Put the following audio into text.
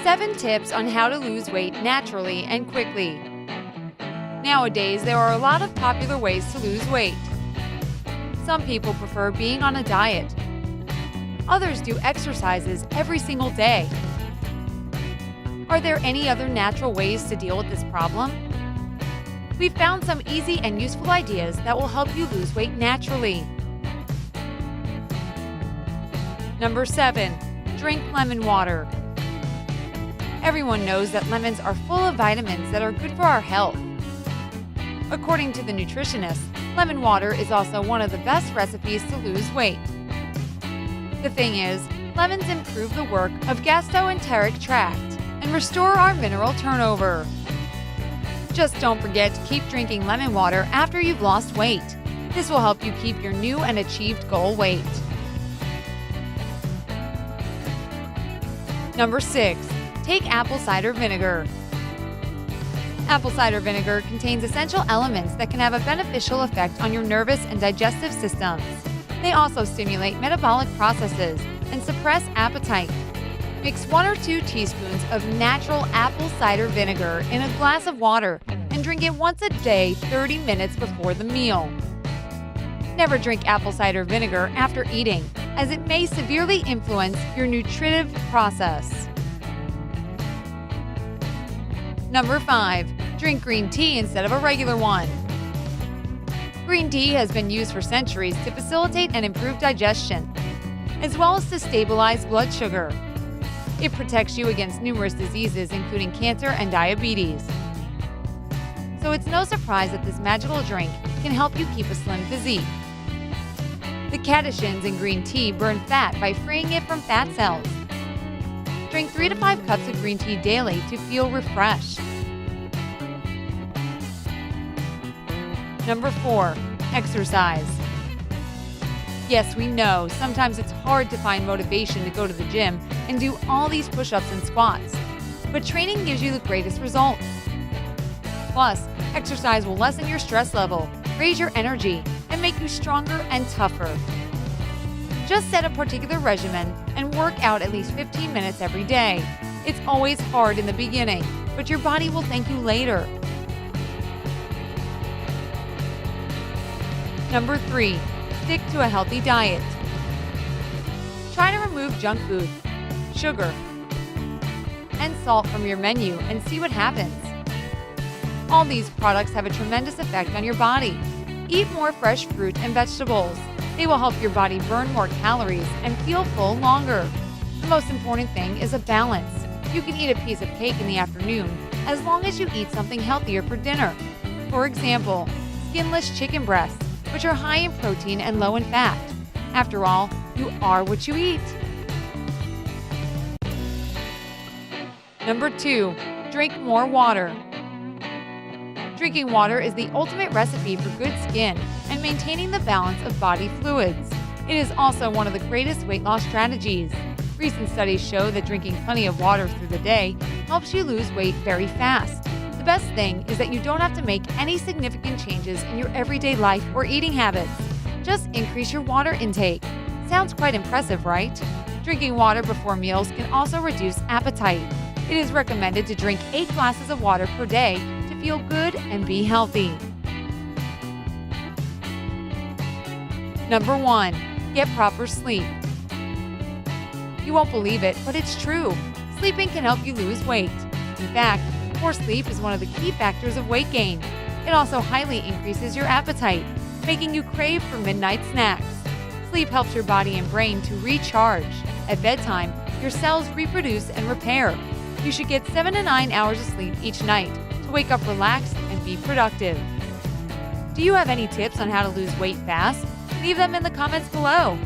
7 tips on how to lose weight naturally and quickly. Nowadays, there are a lot of popular ways to lose weight. Some people prefer being on a diet. Others do exercises every single day. Are there any other natural ways to deal with this problem? We've found some easy and useful ideas that will help you lose weight naturally. Number 7. Drink lemon water. Everyone knows that lemons are full of vitamins that are good for our health. According to the nutritionist, lemon water is also one of the best recipes to lose weight. The thing is, lemons improve the work of gastroenteric tract and restore our mineral turnover. Just don't forget to keep drinking lemon water after you've lost weight. This will help you keep your new and achieved goal weight. Number 6. Take apple cider vinegar. Apple cider vinegar contains essential elements that can have a beneficial effect on your nervous and digestive systems. They also stimulate metabolic processes and suppress appetite. Mix 1 or 2 teaspoons of natural apple cider vinegar in a glass of water and drink it once a day 30 minutes before the meal. Never drink apple cider vinegar after eating, as it may severely influence your nutritive process. Number 5. Drink green tea instead of a regular one. Green tea has been used for centuries to facilitate and improve digestion, as well as to stabilize blood sugar. It protects you against numerous diseases, including cancer and diabetes. So it's no surprise that this magical drink can help you keep a slim physique. The catechins in green tea burn fat by freeing it from fat cells. Drink 3 to 5 cups of green tea daily to feel refreshed. Number 4. Exercise. Yes, we know, sometimes it's hard to find motivation to go to the gym and do all these push-ups and squats. But training gives you the greatest results. Plus, exercise will lessen your stress level, raise your energy, and make you stronger and tougher. Just set a particular regimen and work out at least 15 minutes every day. It's always hard in the beginning, but your body will thank you later. Number 3. Stick to a healthy diet. Try to remove junk food, sugar, and salt from your menu and see what happens. All these products have a tremendous effect on your body. Eat more fresh fruit and vegetables. They will help your body burn more calories and feel full longer. The most important thing is a balance. You can eat a piece of cake in the afternoon as long as you eat something healthier for dinner. For example, skinless chicken breasts, which are high in protein and low in fat. After all, you are what you eat. Number 2. Drink more water. Drinking water is the ultimate recipe for good skin and maintaining the balance of body fluids. It is also one of the greatest weight loss strategies. Recent studies show that drinking plenty of water through the day helps you lose weight very fast. The best thing is that you don't have to make any significant changes in your everyday life or eating habits. Just increase your water intake. Sounds quite impressive, right? Drinking water before meals can also reduce appetite. It is recommended to drink 8 glasses of water per day to feel good and be healthy. Number 1. Get proper sleep. You won't believe it, but it's true. Sleeping can help you lose weight. In fact, poor sleep is one of the key factors of weight gain. It also highly increases your appetite, making you crave for midnight snacks. Sleep helps your body and brain to recharge. At bedtime, your cells reproduce and repair. You should get 7 to 9 hours of sleep each night to wake up relaxed and be productive. Do you have any tips on how to lose weight fast? Leave them in the comments below.